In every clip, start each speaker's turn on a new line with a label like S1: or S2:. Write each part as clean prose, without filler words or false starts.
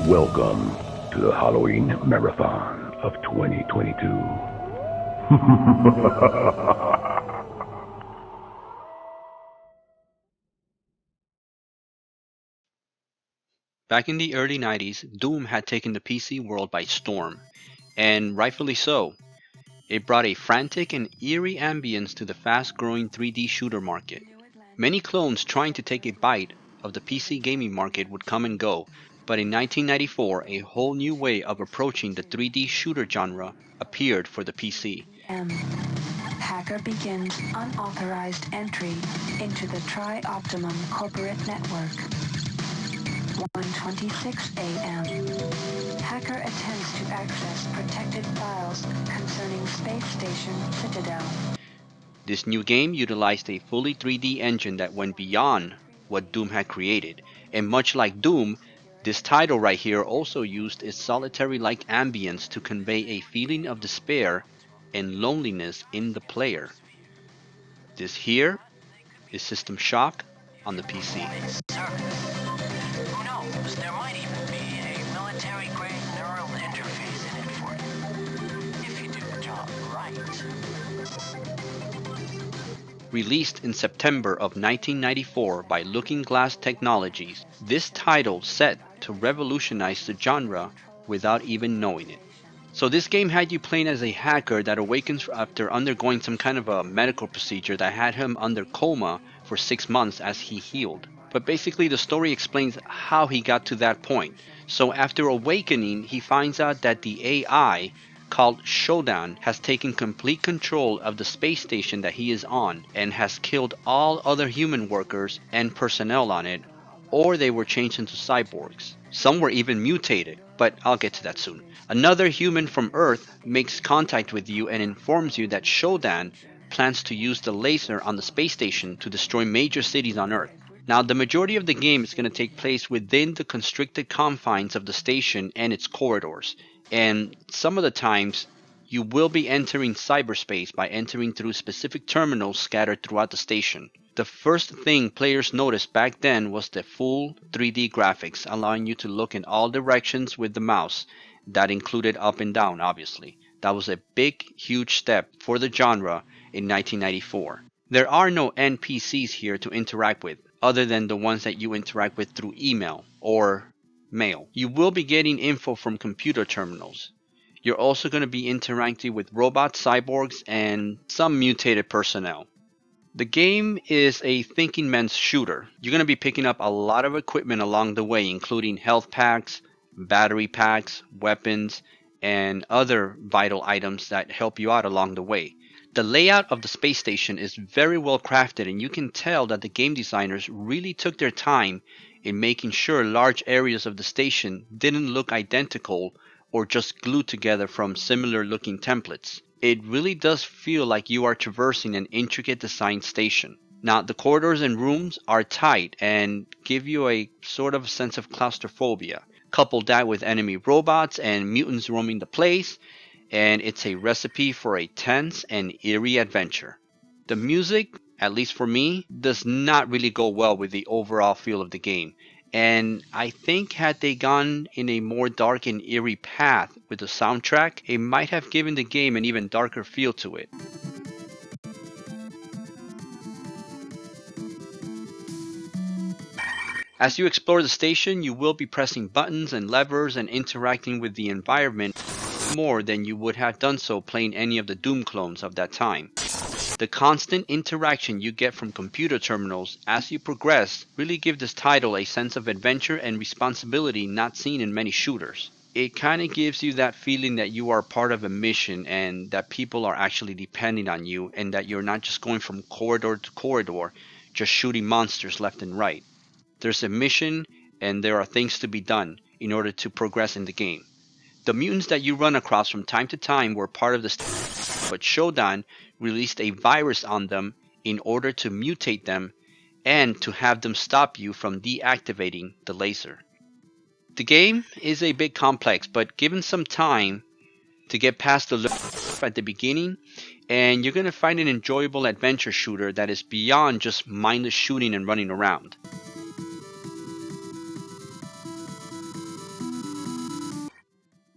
S1: Welcome to the Halloween Marathon of 2022.
S2: Back in the early 90s, Doom had taken the PC world by storm, and rightfully so. It brought a frantic and eerie ambience to the fast-growing 3D shooter market. Many clones trying to take a bite of the PC gaming market would come and go, but in 1994 a whole new way of approaching the 3D shooter genre appeared for the PC.
S3: Hacker begins unauthorized entry into the Tri-Optimum corporate network. 1:26 a.m. Hacker attempts to access protected files concerning Space Station Citadel.
S2: This new game utilized a fully 3D engine that went beyond what Doom had created, and much like Doom, this title right here also used its solitary-like ambience to convey a feeling of despair and loneliness in the player. This here is System Shock on the PC.
S4: Who knows, there might even be a military-grade neural interface in it for you, if you do the job right.
S2: Released in September of 1994 by Looking Glass Technologies, this title set to revolutionize the genre without even knowing it. So this game had you playing as a hacker that awakens after undergoing some kind of a medical procedure that had him under coma for 6 months as he healed. But basically the story explains how he got to that point. So after awakening, he finds out that the AI called Shodan has taken complete control of the space station that he is on and has killed all other human workers and personnel on it, or they were changed into cyborgs. Some were even mutated, but I'll get to that soon. Another human from Earth makes contact with you and informs you that Shodan plans to use the laser on the space station to destroy major cities on Earth. Now, the majority of the game is going to take place within the constricted confines of the station and its corridors, and some of the times you will be entering cyberspace by entering through specific terminals scattered throughout the station. The first thing players noticed back then was the full 3D graphics, allowing you to look in all directions with the mouse. That included up and down, obviously. That was a big, huge step for the genre in 1994. There are no NPCs here to interact with, other than the ones that you interact with through email or mail. You will be getting info from computer terminals. You're also going to be interacting with robots, cyborgs, and some mutated personnel. The game is a thinking man's shooter. You're going to be picking up a lot of equipment along the way, including health packs, battery packs, weapons, and other vital items that help you out along the way. The layout of the space station is very well crafted, and you can tell that the game designers really took their time in making sure large areas of the station didn't look identical or just glued together from similar looking templates. It really does feel like you are traversing an intricate designed station. Now, the corridors and rooms are tight and give you a sort of sense of claustrophobia. Couple that with enemy robots and mutants roaming the place, and it's a recipe for a tense and eerie adventure. The music, at least for me, does not really go well with the overall feel of the game, and I think had they gone in a more dark and eerie path with the soundtrack, it might have given the game an even darker feel to it. As you explore the station, you will be pressing buttons and levers and interacting with the environment more than you would have done so playing any of the Doom clones of that time. The constant interaction you get from computer terminals as you progress really give this title a sense of adventure and responsibility not seen in many shooters. It kind of gives you that feeling that you are part of a mission and that people are actually depending on you and that you're not just going from corridor to corridor, just shooting monsters left and right. There's a mission and there are things to be done in order to progress in the game. The mutants that you run across from time to time were part of the but Shodan released a virus on them in order to mutate them and to have them stop you from deactivating the laser. The game is a bit complex, but given some time to get past the at the beginning, and you're going to find an enjoyable adventure shooter that is beyond just mindless shooting and running around.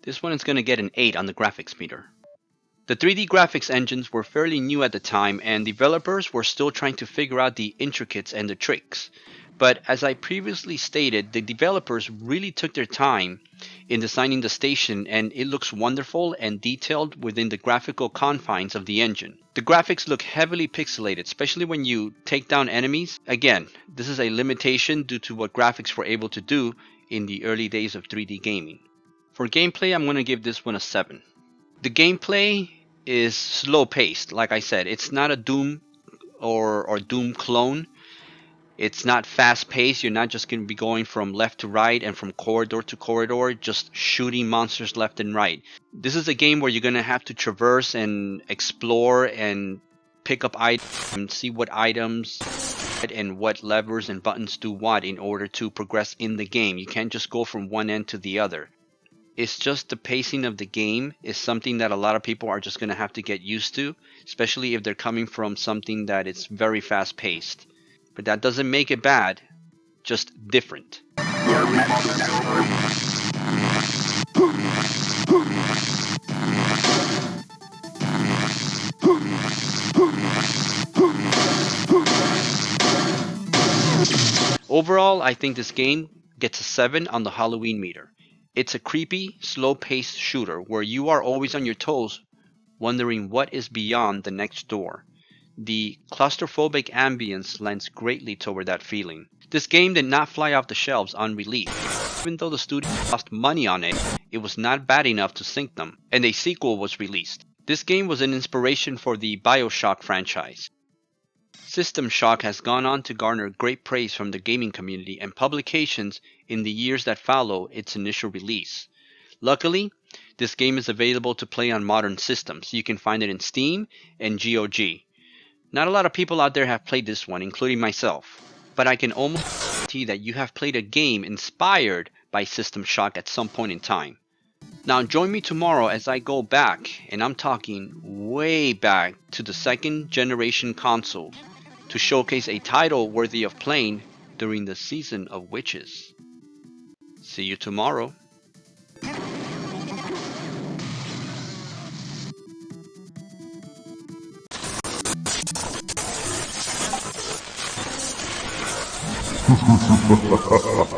S2: This one is going to get an 8 on the graphics meter. The 3D graphics engines were fairly new at the time, and developers were still trying to figure out the intricacies and the tricks. But as I previously stated, the developers really took their time in designing the station, and it looks wonderful and detailed within the graphical confines of the engine. The graphics look heavily pixelated, especially when you take down enemies. Again, this is a limitation due to what graphics were able to do in the early days of 3D gaming. For gameplay, I'm going to give this one a 7. The gameplay is slow paced. Like I said, it's not a Doom or Doom clone. It's not fast paced. You're not just going to be going from left to right and from corridor to corridor, just shooting monsters left and right. This is a game where you're going to have to traverse and explore and pick up items and see what items and what levers and buttons do what in order to progress in the game. You can't just go from one end to the other. It's just the pacing of the game is something that a lot of people are just going to have to get used to, especially if they're coming from something that is very fast paced. But that doesn't make it bad, just different. Overall, I think this game gets a 7 on the Halloween meter. It's a creepy, slow-paced shooter where you are always on your toes, wondering what is beyond the next door. The claustrophobic ambience lends greatly toward that feeling. This game did not fly off the shelves on release. Even though the studio lost money on it, it was not bad enough to sink them, and a sequel was released. This game was an inspiration for the BioShock franchise. System Shock has gone on to garner great praise from the gaming community and publications in the years that follow its initial release. Luckily, this game is available to play on modern systems. You can find it in Steam and GOG. Not a lot of people out there have played this one, including myself, but I can almost guarantee that you have played a game inspired by System Shock at some point in time. Now join me tomorrow as I go back, and I'm talking way back to the second generation consoles, to showcase a title worthy of playing during the season of witches. See you tomorrow.
S1: Ha ha ha ha ha.